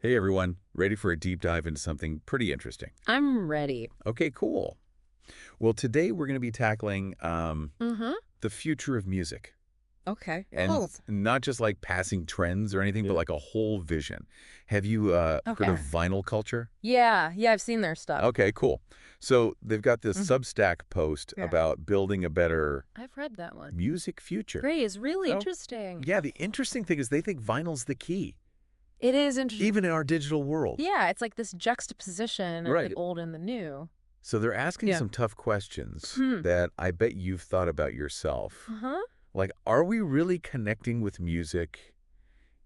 Hey everyone, ready for a deep dive into something pretty interesting? I'm ready. Okay, cool. Well, today we're going to be tackling Mm-hmm. the future of music. Okay. And Oh, not just like passing trends or anything, but like a whole vision. Have you heard of okay. vinyl culture? Yeah, I've seen their stuff. Okay, cool. So they've got this Mhm. Substack post Yeah. about building a better I've read that one. music future. Great, it's really So, interesting. yeah, the interesting thing is they think vinyl's the key, It is interesting. even in our digital world. Yeah, it's like this juxtaposition of the Right. old and the new. So they're asking Yeah. some tough questions Hmm. that I bet you've thought about yourself. Uh-huh. Like, are we really connecting with music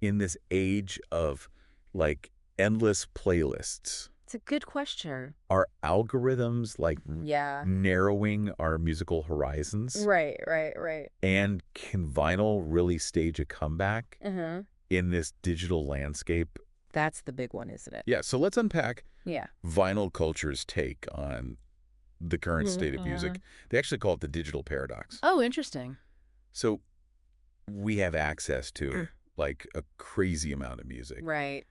in this age of, like, endless playlists? It's a good question. Are algorithms, like, Yeah. narrowing our musical horizons? Right. And can vinyl really stage a comeback Uh-huh. in this digital landscape? That's the big one, isn't it? Yeah, so let's unpack Yeah. vinyl culture's take on the current state of music. They actually call it the digital paradox. Oh, interesting. So we have access to like a crazy amount of music, Right.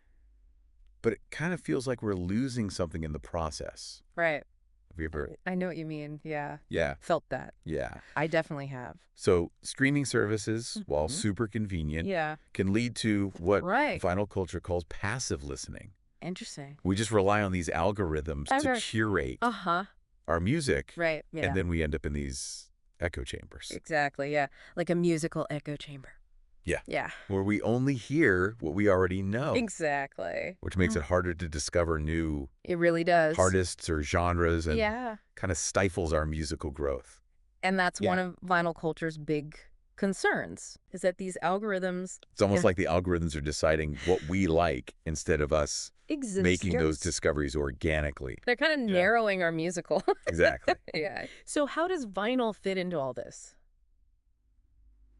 but it kind of feels like we're losing something in the process. Right. Have you ever? I know what you mean. Yeah. Yeah, Felt that. yeah. I definitely have. So streaming services, while Mhm. super convenient, Yeah. can lead to what Right. vinyl culture calls passive listening. Interesting. We just rely on these algorithms to Okay. curate Uh-huh. our music, Right. Yeah. and then we end up in these echo chambers. Exactly. Yeah. Like a musical echo chamber. Yeah. Yeah. Where we only hear what we already know, Exactly. which makes it harder to discover new It really does. artists or genres and Yeah. kind of stifles our musical growth. And that's Yeah. one of vinyl culture's big concerns is that these algorithms It's almost Yeah. like the algorithms are deciding what we like instead of us exist. making those discoveries organically. They're kind of narrowing our musical. Exactly. Yeah. So how does vinyl fit into all this?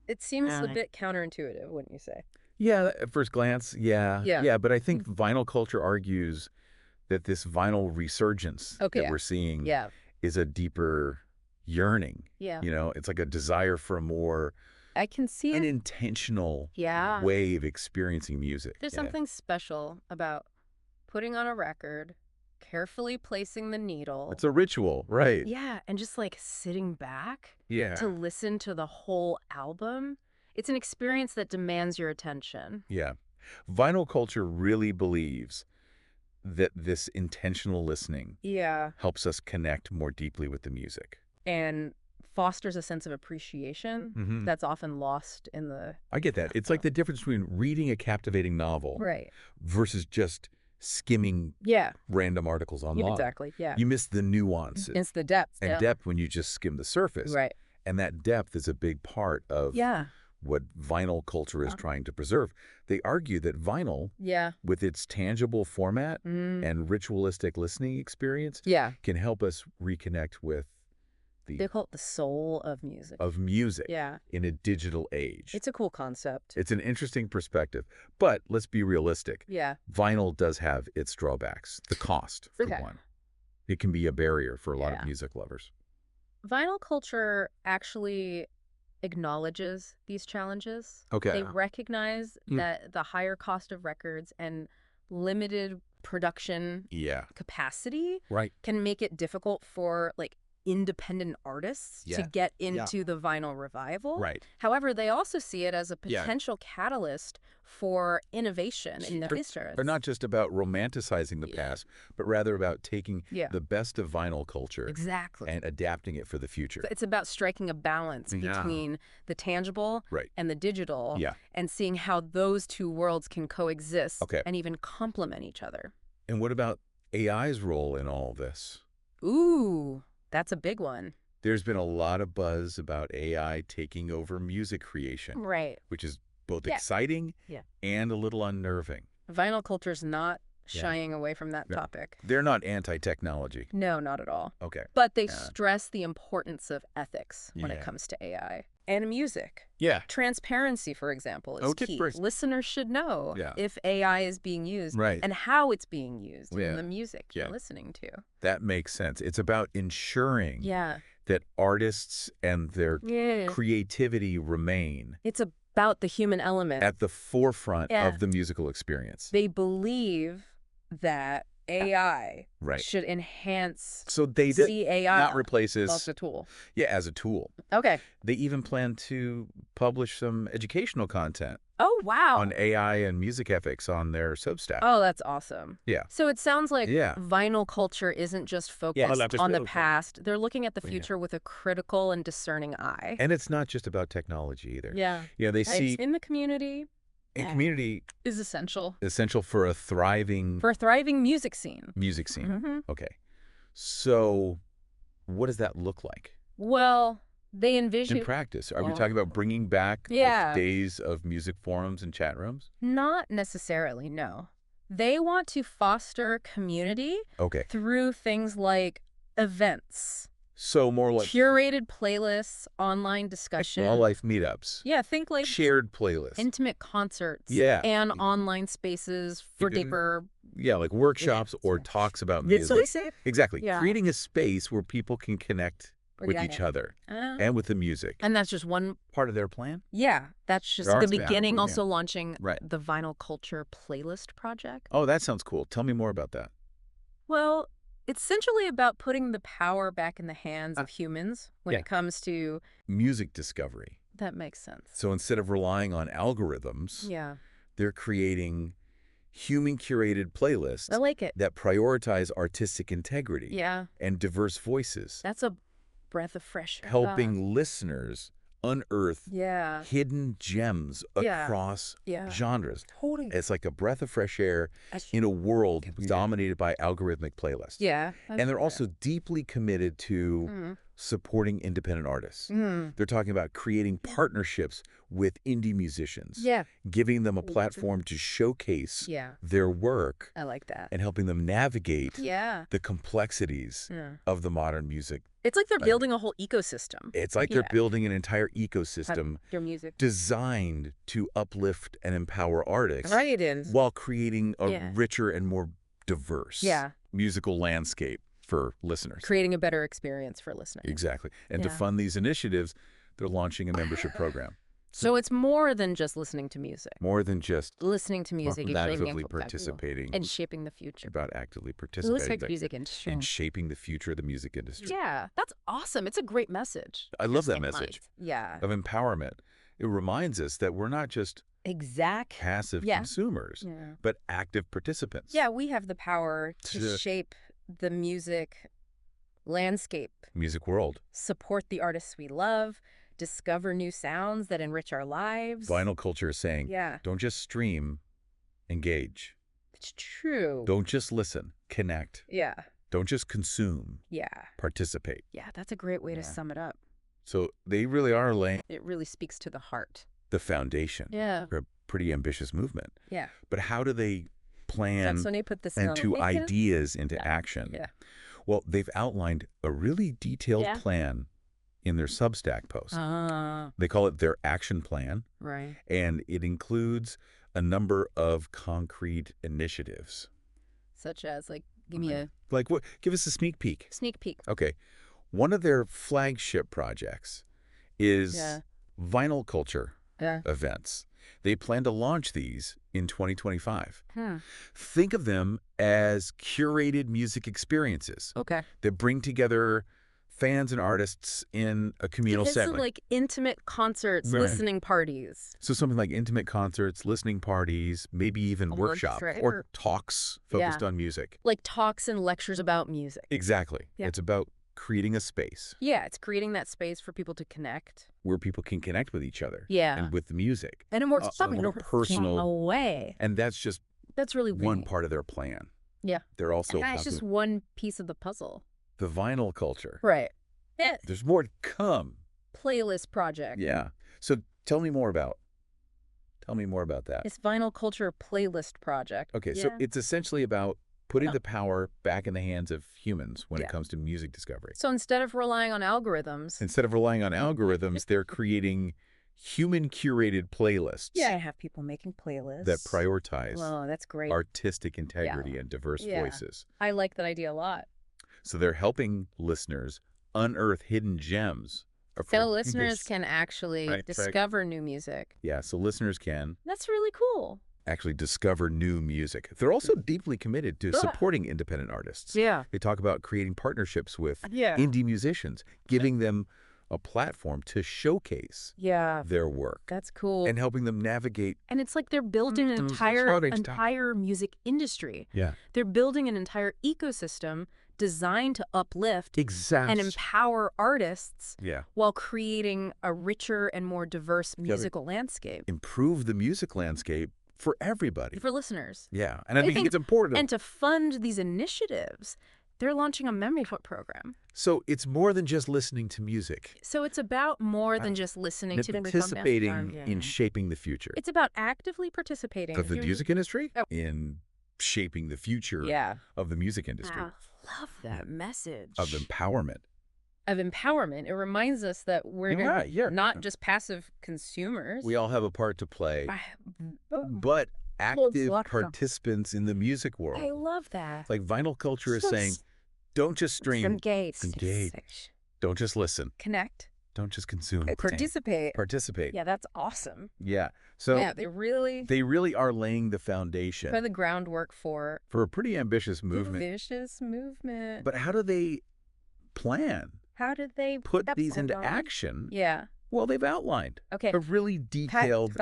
It seems a bit counterintuitive, wouldn't you say? Yeah, at first glance, yeah. Yeah. Yeah, but I think vinyl culture argues that this vinyl resurgence Okay. that we're seeing Yeah. is a deeper yearning. Yeah. You know, it's like a desire for a more I can see an it. intentional Yeah. way of experiencing music. There's Yeah. something special about putting on a record, carefully placing the needle. It's a ritual, right? Yeah, and just like sitting back Yeah. to listen to the whole album. It's an experience that demands your attention. Yeah. Vinyl culture really believes that this intentional listening Yeah. helps us connect more deeply with the music. And fosters a sense of appreciation that's often lost in the... I get that. It's like the difference between reading a captivating novel Right. versus just skimming Yeah. random articles online. Exactly. Yeah. You miss the nuances It's the depth. and depth when you just skim the surface. Right. And that depth is a big part of Yeah. what vinyl culture is trying to preserve. They argue that vinyl, Yeah. with its tangible format Mm. and ritualistic listening experience, Yeah. can help us reconnect with They the call it the soul of music. of music Yeah. in a digital age. It's a cool concept. It's an interesting perspective, but let's be realistic. Yeah. Vinyl does have its drawbacks. The cost, for Okay. one. It can be a barrier for a lot of Yeah. music lovers. Vinyl culture actually acknowledges these challenges. Okay. They recognize Mm. that the higher cost of records and limited production Yeah. capacity Right. can make it difficult for like independent artists to Yeah. get into the vinyl revival. Right. However, they also see it as a Yeah. potential catalyst for innovation in the future. They're not just about romanticizing the Yeah. past, but rather about taking Yeah. the best of vinyl culture Exactly. and adapting it for the future. It's about striking a balance Yeah. between the tangible Right. and the digital Yeah. and seeing how those two worlds can coexist Okay. and even complement each other. And what about AI's role in all this? Ooh, that's a big one. There's been a lot of buzz about AI taking over music creation, Right. which is both Yeah. exciting Yeah. and a little unnerving. Vinyl culture's not Yeah. shying away from that No. topic. They're not anti-technology. No, not at all. Okay. But they Yeah. stress the importance of ethics when it Yeah. comes to AI. And music. Yeah. Transparency, for example, is Okay, key. first- Listeners should know Yeah. if AI is being used Right. and how it's being used Yeah. in the music Yeah. you're listening to. That makes sense. It's about ensuring Yeah. that artists and their Yeah. creativity remain. It's a about the human element. at the forefront Yeah. of the musical experience. They believe that AI Right. should enhance So they did the AI. not replace Well, as, it's a tool. yeah, as a tool. Okay. They even plan to publish some educational content Oh, wow. on AI and music ethics on their Substack. Oh, that's awesome. Yeah. So it sounds like Yeah. vinyl culture isn't just focused on the past. They're looking at the future with a critical and discerning eye. And it's not just about technology either. Yeah. You know, they It's see in the community in community is essential essential for a thriving for a thriving music scene. music scene. Mm-hmm. Okay. So what does that look like Well, they envision in practice? Are we Well, talking about bringing back the yeah. days of music forums and chat rooms? not necessarily, no. They want to foster community Okay. through things like events, So more like curated playlists, online discussion. all life meetups, Yeah, think like shared playlists. intimate concerts Yeah. and online spaces for Mhm. deeper. Yeah, like workshops or Yeah. talks about Did music. say? Exactly. Yeah. Creating a space where people can connect with each other and with the music. And that's just one. Part of their plan? Yeah, that's just There are the some beginning. avenues, Also launching Right. the Vinyl Culture Playlist Project. Oh, that sounds cool. Tell me more about that. Well, it's essentially about putting the power back in the hands of humans when yeah. it comes to. Music discovery. That makes sense. So instead of relying on algorithms, Yeah, they're creating human-curated playlists I like it. that prioritize artistic integrity Yeah, and diverse voices, that's a breath of fresh air. helping listeners unearth Yeah, hidden gems Yeah. across yeah. genres. Totally. It's like a breath of fresh air in a world dominated by algorithmic playlists. Yeah. And they're also deeply committed to supporting independent artists. They're talking about creating partnerships with indie musicians, Yeah. giving them a platform to showcase Yeah. their work I like that. and helping them navigate Yeah. the complexities Yeah. of the modern music. It's like they're building a whole ecosystem. It's like they're Yeah. building an entire ecosystem Your music. designed to uplift and empower artists Right. And while creating a Yeah. richer and more diverse Yeah. musical landscape for listeners. creating a better experience for listeners. Exactly. And to Yeah. fund these initiatives, they're launching a membership program. So it's more than just listening to music. More than just Listening to music is actively participating, and shaping the future. about actively Listening participating to music industry. and shaping the future of the music industry. Yeah, that's awesome. It's a great message. I love that message Yeah. of empowerment. It reminds us that we're not just Exact. passive Yeah. consumers, Yeah. but active participants. Yeah, we have the power to To- shape the music landscape, Music world. support the artists we love, discover new sounds that enrich our lives. Vinyl culture is saying, Yeah, don't just stream, engage. it's true. Don't just listen, connect. Yeah, Don't just consume, yeah, participate. yeah. That's a great way to Yeah. sum it up. So they really are laying It really speaks to the heart. the foundation Yeah, for a pretty ambitious movement. yeah. But how do they plan Saxony put this and down. to ideas into Yeah. action? Yeah. Well, they've outlined a really detailed Yeah. plan in their Substack post. Ah, They call it their action plan, right. and it includes a number of concrete initiatives. Such as, like, give me a Like what? Give us a sneak peek. sneak peek. Okay. One of their flagship projects is Yeah. vinyl culture Yeah. events. They plan to launch these in 2025. Hmm. Think of them as curated music experiences Okay. that bring together fans and artists in a communal It's setting. like intimate concerts, Right. listening parties. So something like intimate concerts, listening parties, maybe even Oh, workshop right. or talks focused Yeah. on music. Like talks and lectures about music. Exactly. Yeah. It's about creating a space Yeah, it's creating that space for people to connect. where people can connect with each other Yeah. and with the music. And a more a more personal- way. And that's just That's really one great. part of their plan. Yeah. They're also And that's just talking one piece of the puzzle. the vinyl culture. Right. Yeah. There's more to come. Playlist project. Yeah. So tell me more about that. It's Vinyl Culture Playlist Project. Okay, so Yeah. it's essentially about putting Yeah. the power back in the hands of humans when Yeah. it comes to music discovery. So instead of relying on algorithms, Instead of relying on algorithms, they're creating human-curated playlists yeah, I have people making playlists. that prioritize Whoa, that's great. artistic integrity and diverse Yeah. voices. I like that idea a lot. So they're helping listeners unearth hidden gems So listeners can actually Right, discover new music. Yeah, so listeners can That's really cool. actually discover new music. They're also deeply committed to supporting independent artists. Yeah. They talk about creating partnerships with Yeah. indie musicians, giving them a platform to showcase Yeah. their work That's cool. and helping them navigate. And it's like they're building an entire music industry. Yeah, They're building an entire ecosystem designed to uplift exactly. and empower artists Yeah, while creating a richer and more diverse musical landscape improve the music landscape for everybody. for listeners. Yeah, and I think it's important. And to fund these initiatives, they're launching a memory foot program. So it's more than just listening to music. So it's about more than just listening It's to participating in shaping the future It's about actively participating of the music industry, Oh. in shaping the future of the music industry, Love that message of empowerment. of empowerment. It reminds us that we're not just passive consumers. We all have a part to play, but active participants in the music world. I love that. Like vinyl culture is saying, don't just stream, Engage. don't just listen, Connect. don't just consume, Participate. participate. Yeah, that's awesome. Yeah. So yeah, they really are laying the foundation put the groundwork for for a pretty ambitious movement. But how do they plan? How did they Put these into action? Yeah. Well, they've outlined Okay. a really detailed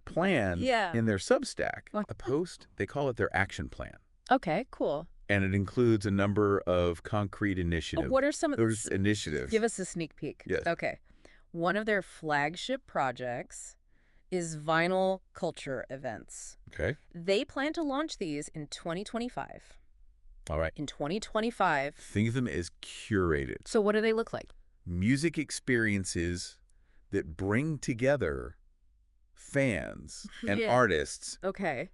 plan Yeah. in their Substack. A post, they call it their action plan. Okay, cool. And it includes a number of concrete initiatives. What are some of those initiatives? Give us a sneak peek. Yes. Okay. One of their flagship projects is Vinyl Culture Events. Okay. They plan to launch these in 2025. All right. In 2025. Think of them as curated. So what do they look like? Music experiences that bring together fans and artists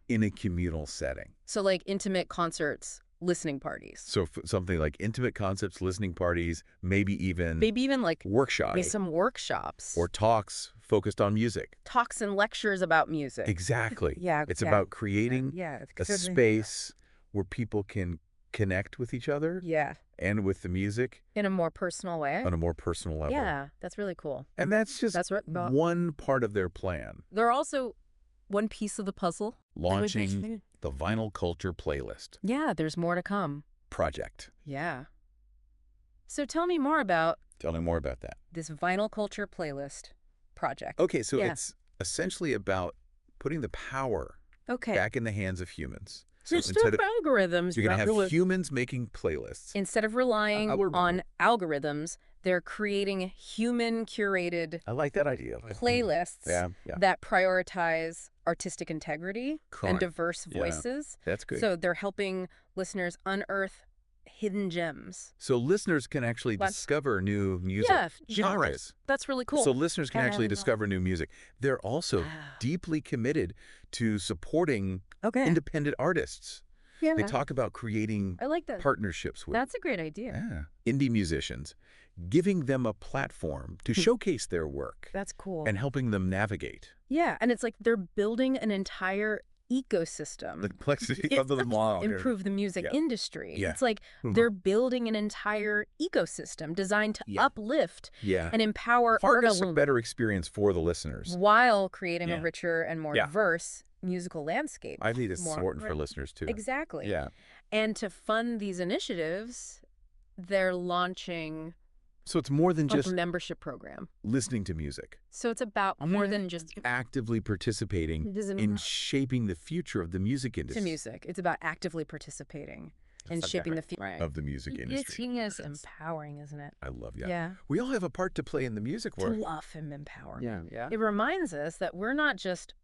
in a communal setting. So like intimate concerts, listening parties. So something like intimate concepts, listening parties, maybe even like workshops. Maybe some workshops. Or talks focused on music. Talks and lectures about music. Exactly. Yeah. It's about creating a space where people can connect with each other. Yeah. And with the music. In a more personal way. On a more personal level. Yeah, that's really cool. And that's just one part of their plan. They're also one piece of the puzzle. Launching the Vinyl Culture Playlist. Yeah, there's more to come. Project. Yeah. So tell me more about that. This Vinyl Culture Playlist project. Okay, so it's essentially about putting the power back in the hands of humans. So instead of algorithms, you're going to have humans making playlists. Instead of relying on algorithms, they're creating human-curated I like that idea. Playlists that prioritize artistic integrity and diverse voices. That's good. So they're helping listeners unearth hidden gems. So listeners can actually discover new music genres. That's really cool. So listeners can actually discover new music. They're also deeply committed to supporting independent artists. Yeah. They talk about creating partnerships with That's a great idea. indie musicians, giving them a platform to showcase their work. That's cool. And helping them navigate. Yeah, and it's like they're building an entire ecosystem. The complexity of the model. Improve the music industry. Yeah. It's like they're building an entire ecosystem designed to uplift and empower artists. A better experience for the listeners. While creating a richer and more diverse musical landscape. I think it's important for listeners too. Exactly. Yeah. And to fund these initiatives, they're launching so it's more than just a membership program. Listening to music. So it's about more than just actively participating in shaping the future of the music industry. To music. It's about actively participating in shaping the future of the music industry. It's empowering, isn't it? I love that. Yeah. We all have a part to play in the music world. To love and empower. Yeah. It reminds us that we're not just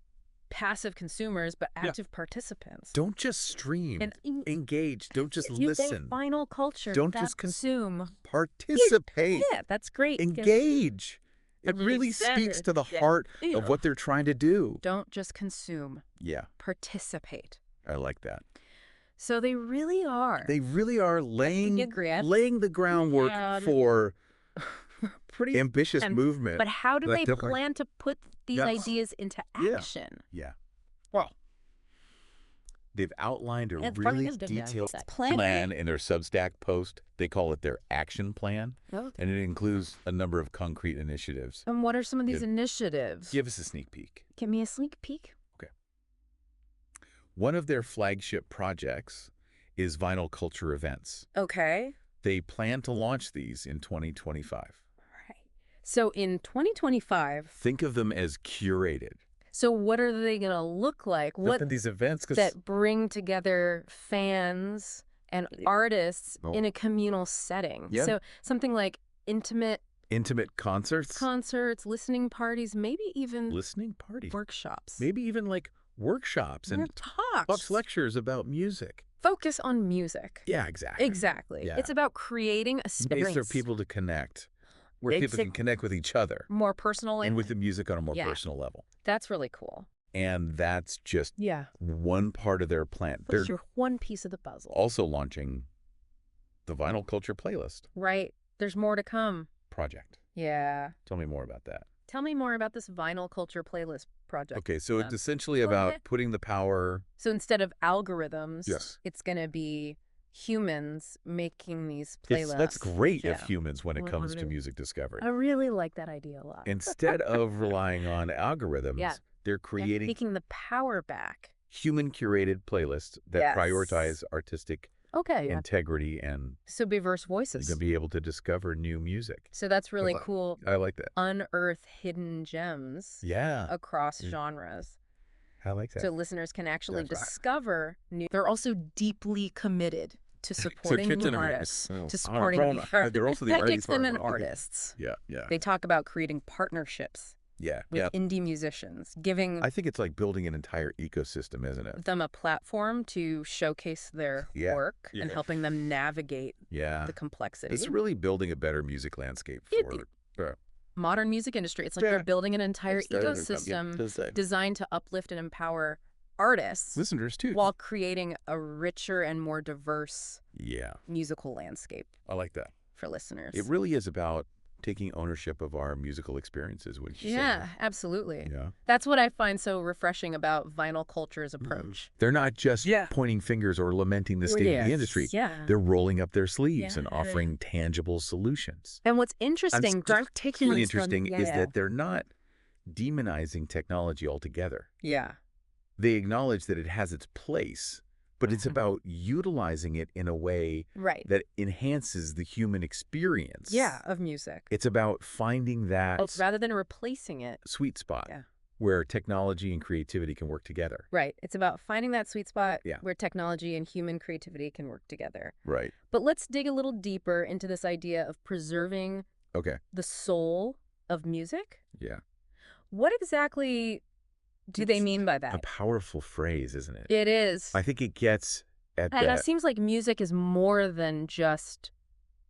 passive consumers, but active participants. Don't just stream. And engage. Don't just you listen. Vinyl culture. Don't just consume. Participate. Yeah, that's great. Engage. It really speaks to the heart of what they're trying to do. Don't just consume. Yeah. Participate. I like that. So they really are. They really are laying the groundwork for pretty ambitious movement. But how do they plan to put these ideas into action? Yeah. Well, They've outlined a It's really part of the detailed plan. plan in their Substack post. They call it their action plan, Oh. and it includes a number of concrete initiatives. And what are some of these Good. initiatives? Give us a sneak peek. Give me a sneak peek. One of their flagship projects is Vinyl Culture Events. Okay. They plan to launch these in 2025. Right. So in 2025, Think of them as curated. so what are they going to look like? What These events, because that bring together fans and artists Oh. in a communal setting. Yeah. So something like intimate intimate concerts, concerts, listening parties, maybe even listening parties, workshops. maybe even like workshops and talks. lectures about music. Focus on music. Yeah, exactly. Exactly. Yeah. It's about creating a Space space for people to connect, where people can connect with each other more personal and with the music on a more Yeah. personal level. That's really cool. And that's just Yeah. one part of their plan. That's They're your one piece of the puzzle. also launching the Vinyl Culture Playlist Right. There's more to come. project. Yeah. Tell me more about that. Tell me more about this vinyl culture playlist project. Okay, so it's essentially Go about ahead. putting the power. So instead of algorithms, Yes. it's going to be humans making these playlists. That's great Yeah. of humans when it What- comes what to is- music discovery. I really like that idea a lot. Instead of relying on algorithms, Yeah. they're Yeah, creating taking the power back. human curated playlists that Yes. prioritize artistic Okay. Yeah. integrity, and So diverse you're voices. going to be able to discover new music. So that's really Well, cool. I like that. Unearth hidden gems Yeah, across Mm. genres. I like that. So listeners can actually That's right. discover new. They're also deeply committed to supporting kids new and artists, artists. to supporting Grown- the they're also the That artists gets them part in of it. artists. Yeah, yeah, They talk about creating partnerships yeah. with Yeah. indie musicians, giving I think it's like building an entire ecosystem, isn't it? them a platform to showcase their Yeah. work and Yeah. helping them navigate Yeah. the complexity. It's really building a better music landscape It- for Modern music industry. It's like Yeah. they're building an entire It's starting to come- ecosystem to say. designed to uplift and empower artists listeners too. while creating a richer and more diverse Yeah, musical landscape I like that. for listeners. It really is about taking ownership of our musical experiences, wouldn't you say? Yeah, absolutely. Yeah. That's what I find so refreshing about vinyl culture's approach. They're not just Yeah. pointing fingers or lamenting the state of the industry. Yeah. They're rolling up their sleeves Yeah. and offering tangible solutions. And what's interesting, Particularly interesting is yeah. that they're not demonizing technology altogether. Yeah. They acknowledge that it has its place, but it's about utilizing it in a way Right. that enhances the human experience. Yeah, of music. It's about finding that Rather than replacing it. sweet spot Yeah. where technology and creativity can work together. Right. It's about finding that sweet spot Yeah. where technology and human creativity can work together. Right. But let's dig a little deeper into this idea of preserving Okay. the soul of music. Yeah. What exactly do they It's mean by A that? powerful phrase, isn't it? It is. I think it gets at And it that. seems like music is more than just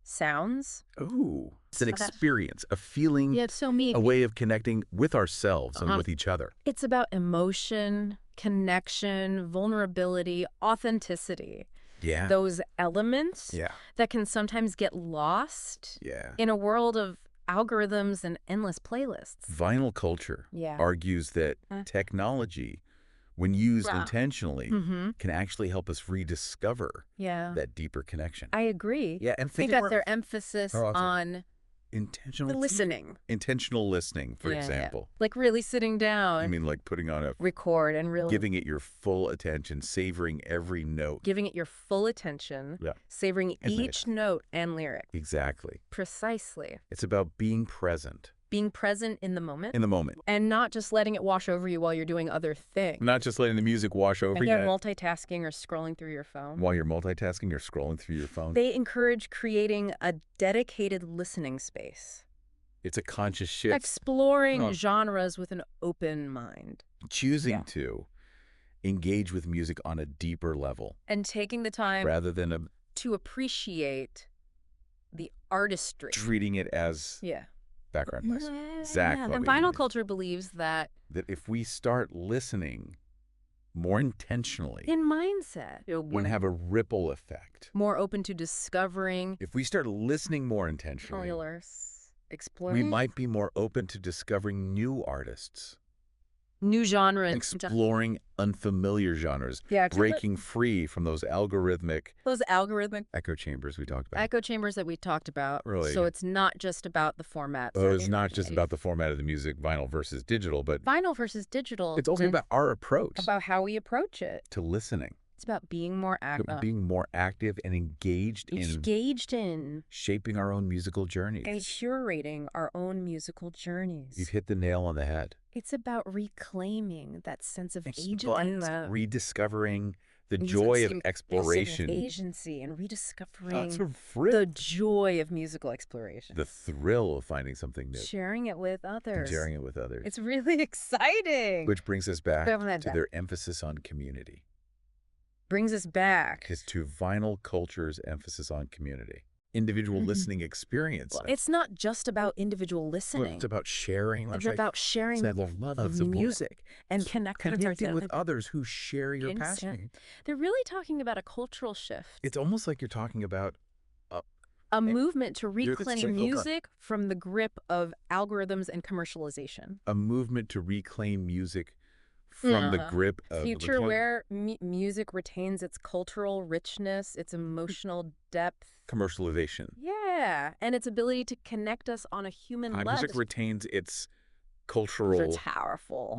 sounds. Ooh. It's an So that- experience, a feeling, Yeah, so me. a way of connecting with ourselves and with each other. It's about emotion, connection, vulnerability, authenticity. Yeah. Those elements Yeah. that can sometimes get lost Yeah. in a world of algorithms and endless playlists. Vinyl culture Yeah. argues that technology, when used Wow. intentionally, Mm-hmm. can actually help us rediscover Yeah. that deeper connection. I agree. Yeah, and I think that their emphasis Oh, I'm sorry. on intentional the listening. intentional listening, for Yeah, yeah. example. Like really sitting down, I mean, like putting on a record and really giving it your full attention, savoring every note. giving it your full attention, Yeah. savoring And each note and lyric. Exactly. Precisely. It's about being present Being present in the moment in the moment, and not just letting it wash over you while you're doing other things. not just letting the music wash over And you you're multitasking or scrolling through your phone. while you're multitasking or scrolling through your phone. They encourage creating a dedicated listening space, It's a conscious shift, exploring Oh. genres with an open mind, choosing Yeah. to engage with music on a deeper level and taking the time rather than to appreciate the artistry. treating it as Yeah. background noise. Yeah, Exactly. And vinyl culture believes that That if we start listening more intentionally, in mindset, it would have a ripple effect. more open to discovering If we start listening more intentionally, spoilers, we exploring might be more open to discovering new artists, new genre. Exploring unfamiliar genres. Yeah, breaking free from those algorithmic echo chambers we talked about. echo chambers that we talked about. Really? So it's not just about the formats. Oh, it's not just about the format of the music, vinyl versus digital, but vinyl versus digital. it's also about our approach. About how we approach it. To listening. It's about being more active. Being more active and engaged in shaping our own musical journeys. And curating our own musical journeys. You've hit the nail on the head. It's about reclaiming that sense of agency. Rediscovering the joy of exploration. Agency and rediscovering the joy of musical exploration. The thrill of finding something new. Sharing it with others. It's really exciting. Which brings us back to their emphasis on community. Brings us back to vinyl culture's emphasis on community. Individual listening experience. Well, it's not just about individual listening. It's about sharing. It's about sharing the love of music and connecting with others who share your passion. They're really talking about a cultural shift. It's almost like you're talking about a movement to reclaim music from the grip of algorithms and commercialization. A movement to reclaim music from the grip of future where music retains its cultural richness, its emotional depth. Commercialization. Yeah, and its ability to connect us on a human level. Music retains its cultural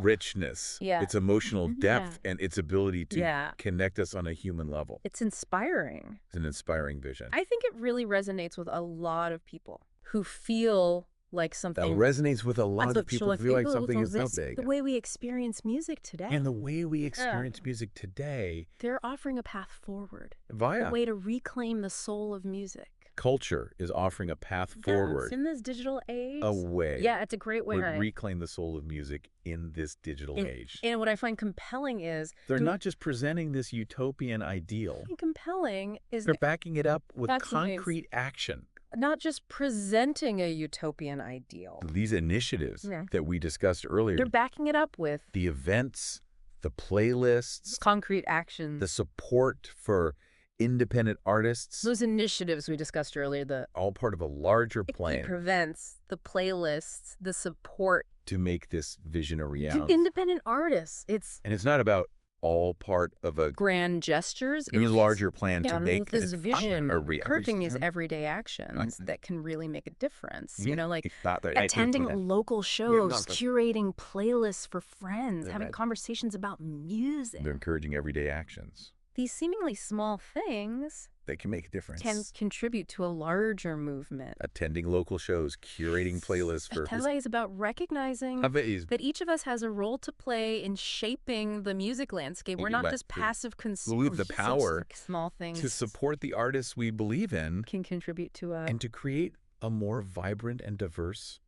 richness, its emotional depth, and its ability to connect us on a human level. It's inspiring. It's an inspiring vision. I think it really resonates with a lot of people who feel like something that resonates with a lot of people who feel like something is out there. The way we experience music today. And the way we experience music today. They're offering a path forward. A way to reclaim the soul of music. Culture is offering a path forward. In this digital age. A way. Yeah, it's a great way. To reclaim the soul of music in this digital age. And what I find compelling is they're not just presenting this utopian ideal. Compelling is they're backing it up with concrete action. Not just presenting a utopian ideal. These initiatives that we discussed earlier. They're backing it up with the events, the playlists, concrete actions, the support for independent artists. Those initiatives we discussed earlier, all part of a larger plan. The events, the playlists, the support to make this vision a reality. To independent artists. And it's not about all part of a grand gestures. It's a larger plan to make this vision, encouraging these everyday actions that can really make a difference. You know, like attending local shows, curating playlists for friends, having conversations about music. They're encouraging everyday actions. These seemingly small things that can make a difference. Can contribute to a larger movement. Attending local shows, curating playlists for... Tele is about recognizing that each of us has a role to play in shaping the music landscape. We're not just passive consumers. The power small things to support the artists we believe in can contribute to and to create a more vibrant and diverse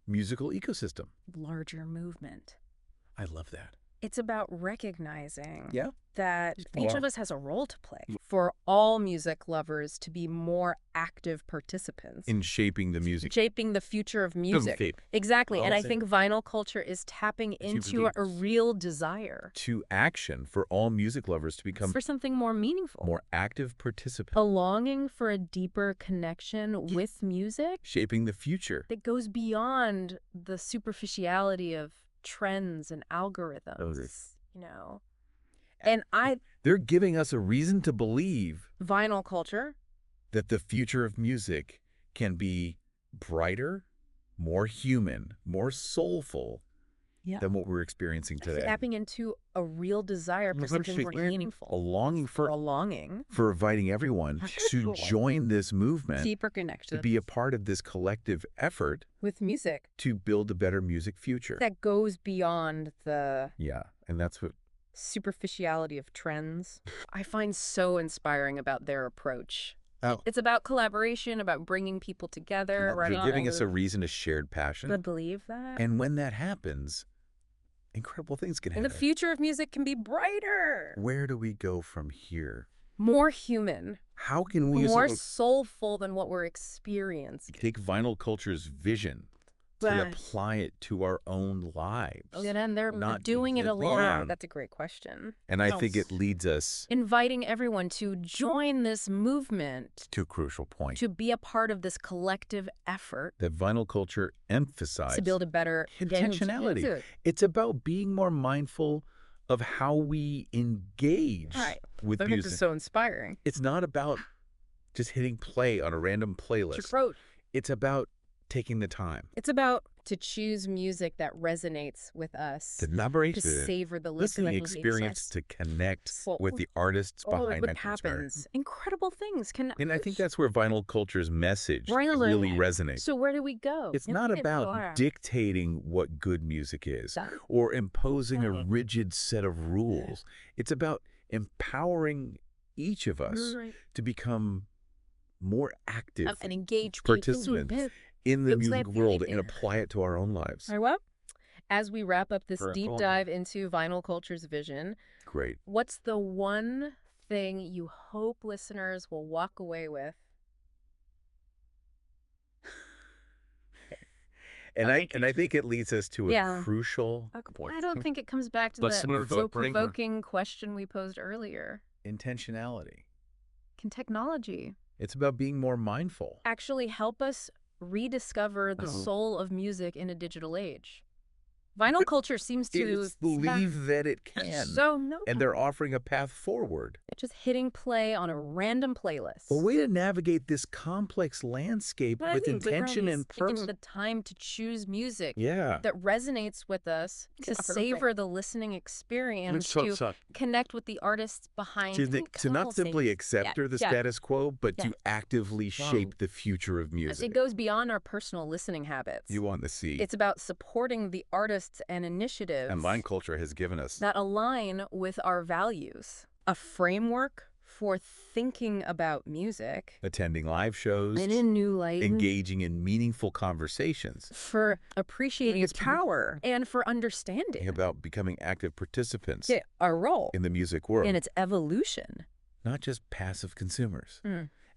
musical ecosystem. Larger movement. I love that. It's about recognizing that each of us has a role to play for all music lovers to be more active participants. In shaping the music. Shaping the future of music. Exactly. And I think vinyl culture is tapping into a real desire. To action for all music lovers to become... For something more meaningful. More active participants. A longing for a deeper connection with music. Shaping the future. That goes beyond the superficiality of trends and algorithms, you know. And they're giving us a reason to believe vinyl culture that the future of music can be brighter, more human, more soulful than what we're experiencing today. Tapping into a real desire for something more meaningful. A longing for inviting everyone to join this movement. Deeper connection. To be a part of this collective effort. With music. To build a better music future. That goes beyond the... Yeah, and that's what... superficiality of trends. I find so inspiring about their approach. Oh. It's about collaboration, about bringing people together. They're giving us a reason to shared passion. I believe that. And when that happens... incredible things can happen. And the future of music can be brighter. Where do we go from here? More human. How can we... More soulful than what we're experiencing. Take vinyl culture's vision to apply it to our own lives. And they're not doing it alone. That's a great question. And I think it leads us inviting everyone to join this movement. To a crucial point. To be a part of this collective effort. That vinyl culture emphasizes. To build a better intentionality. It's about being more mindful of how we engage with music. This is so inspiring. It's not about just hitting play on a random playlist. It's about taking the time. It's about to choose music that resonates with us. To elaborate. To savor the listening experience, to connect with the artists behind it. What happens? Incredible things can. And I think that's where vinyl culture's message really resonates. So where do we go? It's not about dictating what good music is or imposing a rigid set of rules. It's about empowering each of us to become more active and engaged participants in the music world and apply it to our own lives. All right, well, as we wrap up this deep dive into vinyl culture's vision, what's the one thing you hope listeners will walk away with? And I think it leads us to a crucial point. I don't think it comes back to the so provoking question we posed earlier. Intentionality. Can technology? It's about being more mindful. Actually help us rediscover the soul of music in a digital age. Vinyl culture seems to believe that it can. And they're offering a path forward. Just hitting play on a random playlist. A way to navigate this complex landscape with intention and purpose. Taking the time to choose music that resonates with us, to savor the listening experience, to connect with the artists behind to not simply accept the status quo, but to actively shape the future of music. It goes beyond our personal listening habits. You want to see. It's about supporting the artists and initiatives. And vinyl culture has given us that align with our values. A framework for thinking about music, attending live shows, and in new light, engaging in meaningful conversations, for appreciating its power, and for understanding about becoming active participants our role in the music world, in its evolution, not just passive consumers.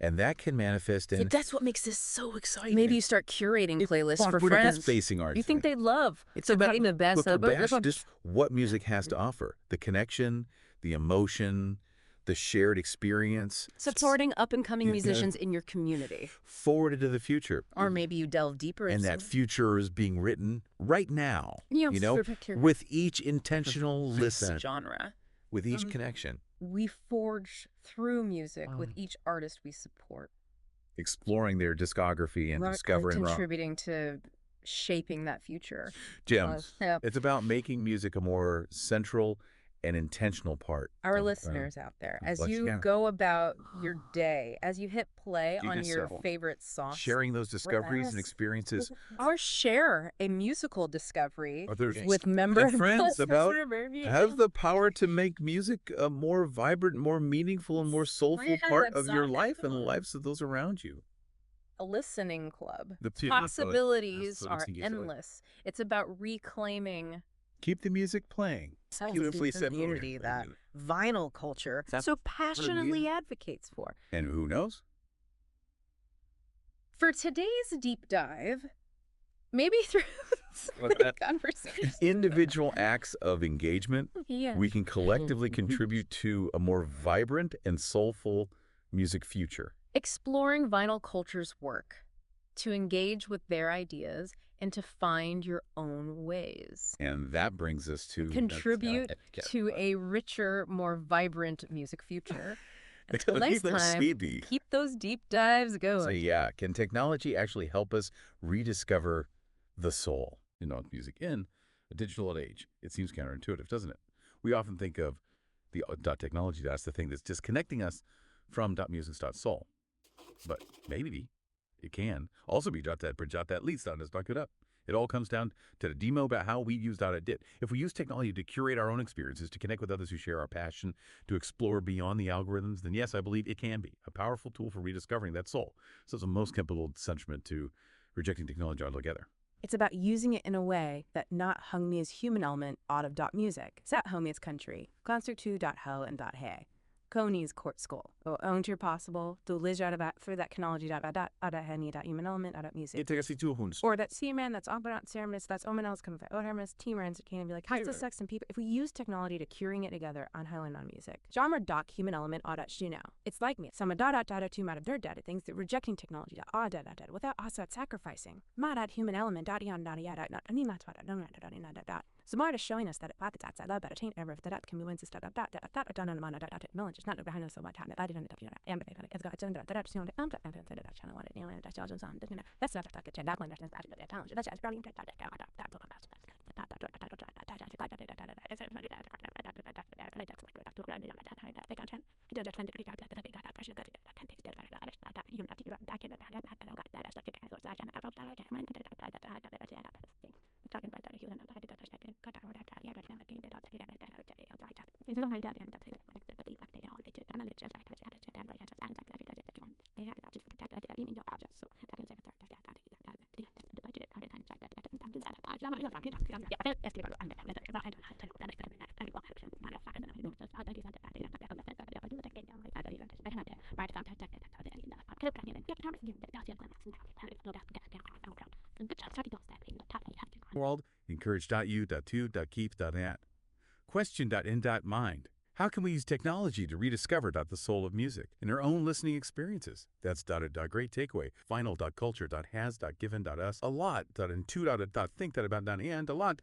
And that can manifest in... that's what makes this so exciting. Maybe you start curating playlists for friends facing arts. You think they'd love. It's about the best just what music has to offer. The connection, the emotion, the shared experience. Supporting up-and-coming musicians in your community. Forward into the future. Or maybe you delve deeper into... And that future is being written right now. With each intentional listen. Genre. With each connection. We forge through music with each artist we support. Exploring their discography and discovering... Contributing to shaping that future. Gems. It's about making music a more central and intentional part. Our listeners out there, as you go about your day, as you hit play on your favorite songs, sharing those discoveries and experiences, or share a musical discovery with members and friends about has the power to make music a more vibrant, more meaningful, and more soulful part of your life and the lives of those around you. A listening club. The possibilities are endless. It's about reclaiming. Keep the music playing. Beautifully said, community that vinyl culture so passionately advocates for. And who knows? For today's deep dive, maybe through conversation, individual acts of engagement, we can collectively contribute to a more vibrant and soulful music future. Exploring vinyl culture's work, to engage with their ideas, and to find your own ways. And that brings us to... contribute to a richer, more vibrant music future. Until next time, keep those deep dives going. So can technology actually help us rediscover the soul? Music in a digital age. It seems counterintuitive, doesn't it? We often think of the .technology, that's the thing that's disconnecting us from .music.soul. But maybe it can also be .that bridge .that leads .us .good up. It all comes down to the demo about how we use .it did. If we use technology to curate our own experiences, to connect with others who share our passion, to explore beyond the algorithms, then yes, I believe it can be a powerful tool for rediscovering that soul. So it's a most capable sentiment to rejecting technology altogether. It's about using it in a way that not hung me as human element out of .music. It's at home it's country. Concert2.ho and .hey. Koni's court school. O ontir possible, du lijar för that technology ada heni that human element ada music. Or that C-man, that's operat ceramis, that's omenels come for hermes, teamers can be like, how's the sex and people? If we use technology to curing it together on Highland on music. Genre doc human element ada now. It's like me. Some data to matter dirt data things that rejecting technology da without also sacrificing. Madat human element not any not what Zamar is showing us that that's I love that attain ever that can be wins that done on that knowledge is not behind us so much time that I didn't and it's got that that's on the channel what it that's also on that's not that can that challenge that's probably World, encourage.u.2.keep.at. Question.in.mind. How can we use technology to rediscover the soul of music in our own listening experiences? That's .great takeaway. Final.culture.has.given.us. A lot. .and2.think.about.and. A lot.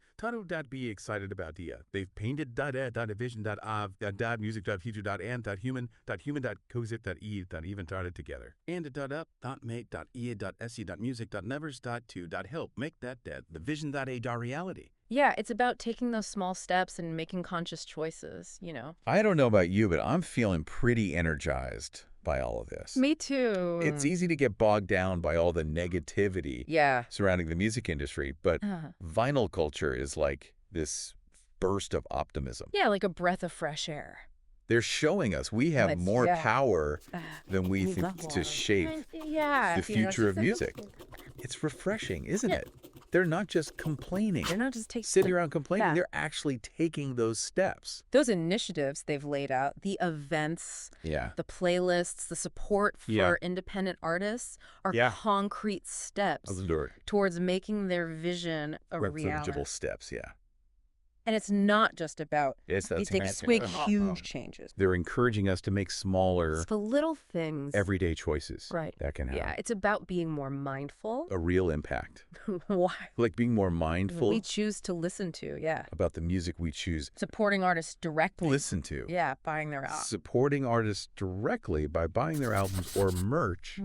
.be excited about dia. They've painted .vision.av. .music.future.and. Human.cozit.e.even together. And .up. .make. .e.se. .music. .nevers. .to. .help. Make that the vision.a reality. Yeah, it's about taking those small steps and making conscious choices, you know. I don't know about you, but I'm feeling pretty energized by all of this. Me too. It's easy to get bogged down by all the negativity surrounding the music industry, but vinyl culture is like this burst of optimism. Yeah, like a breath of fresh air. They're showing us we have more power than we think to shape the future of music. It's refreshing, isn't it? They're not just complaining. They're not just sitting around complaining. They're actually taking those steps. Those initiatives they've laid out, the events, the playlists, the support for independent artists are concrete steps towards making their vision a reality. Representable steps, And it's not just about these big, huge changes. They're encouraging us to make smaller, it's the little things, everyday choices that can happen. Yeah, it's about being more mindful. A real impact. Why? Like being more mindful. We choose to listen to, about the music we choose. Supporting artists directly. Listen to. Yeah, buying their albums. Supporting artists directly by buying their albums or merch.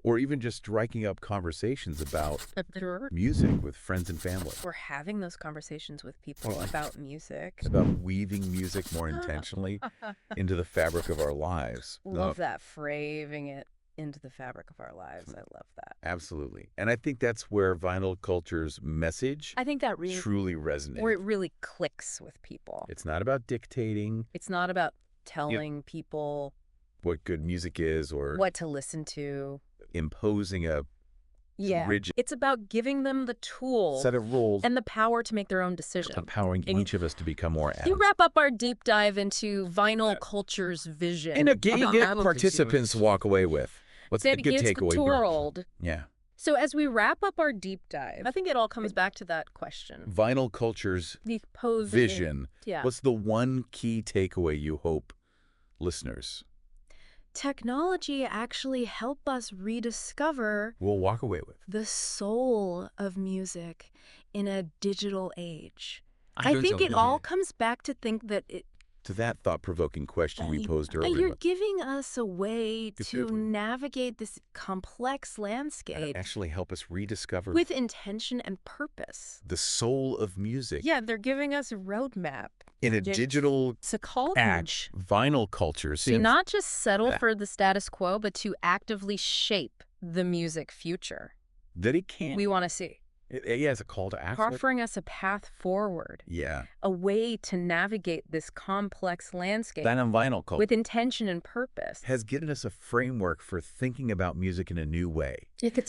Or even just striking up conversations about music with friends and family. We're having those conversations with people about music. It's about weaving music more intentionally into the fabric of our lives. Love that, framing it into the fabric of our lives. I love that. Absolutely. And I think that's where vinyl culture's message really truly resonates. Or it really clicks with people. It's not about dictating. It's not about telling people what good music is or what to listen to. Imposing a rigid... It's about giving them the tools, set of rules, and the power to make their own decisions. Empowering each of us to become more adults. You wrap up our deep dive into vinyl culture's vision. And get participants walk away with. What's the good takeaway? World. Yeah. So as we wrap up our deep dive, I think it all comes back to that question. Vinyl culture's vision. Yeah. What's the one key takeaway you hope listeners... Technology actually help us rediscover we'll walk away with the soul of music in a digital age. I think it all comes back to think that to that thought-provoking question we posed earlier. You're giving us a way to navigate this complex landscape. Actually help us rediscover with intention and purpose. The soul of music. Yeah, they're giving us a roadmap. In a digital age, vinyl culture seems... To not just settle for the status quo, but to actively shape the music future. That it can. We want to see. It's a call to action. Offering us a path forward. Yeah. A way to navigate this complex landscape. Vinyl culture. With intention and purpose. Has given us a framework for thinking about music in a new way.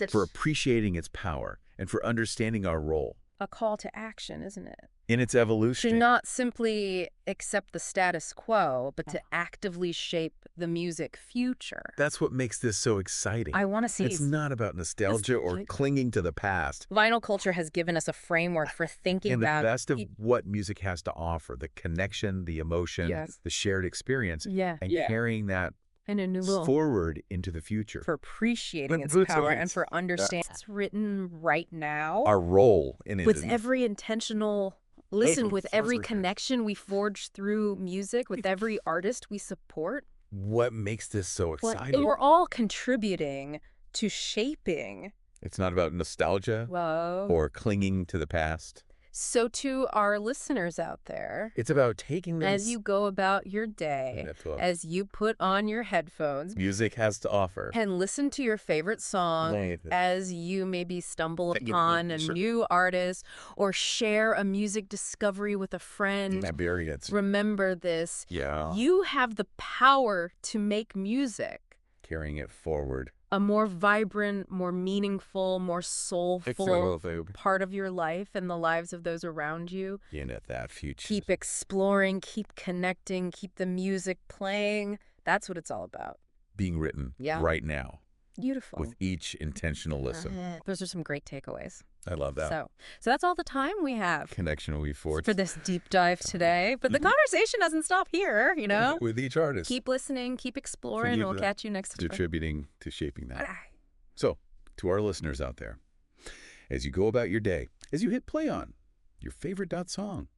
For appreciating its power and for understanding our role. a call to action, isn't it? In its evolution. To not simply accept the status quo, but to actively shape the music future. That's what makes this so exciting. I want to see. It's not about nostalgia or clinging to the past. Vinyl culture has given us a framework for thinking about... And the best of what music has to offer, the connection, the emotion, the shared experience, and carrying that and a new forward into the future. For appreciating its power and for understanding it's written right now. Our role in it. With every intentional listen, with every connection we forge through music, with every artist we support. What makes this so exciting? We're all contributing to shaping. It's not about nostalgia or clinging to the past. So to our listeners out there, it's about taking them as you go about your day, as you put on your headphones, music has to offer, and listen to your favorite song, as you maybe stumble upon a new artist or share a music discovery with a friend. Remember this. You have the power to make music. Carrying it forward. A more vibrant, more meaningful, more soulful part of your life and the lives of those around you. In that future. Keep exploring, keep connecting, keep the music playing. That's what it's all about. Being written right now. Beautiful. With each intentional listen. Those are some great takeaways. I love that. So that's all the time we have. Connection we forged. For this deep dive today. But the conversation doesn't stop here, you know? With each artist. Keep listening, keep exploring, and we'll catch you next time. Contributing to shaping that. So, to our listeners out there, as you go about your day, as you hit play on your favorite song,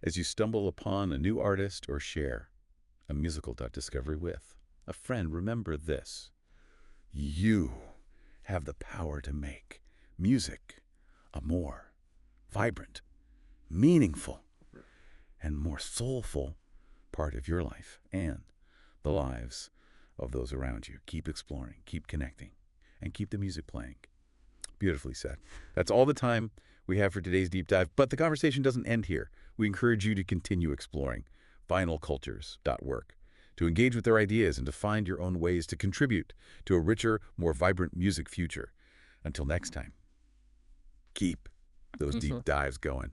as you stumble upon a new artist or share a musical discovery with a friend, remember this. You have the power to make music a more vibrant, meaningful, and more soulful part of your life and the lives of those around you. Keep exploring, keep connecting, and keep the music playing. Beautifully said. That's all the time we have for today's deep dive, but the conversation doesn't end here. We encourage you to continue exploring vinylcultures.work, to engage with their ideas and to find your own ways to contribute to a richer, more vibrant music future. Until next time, keep those deep dives going.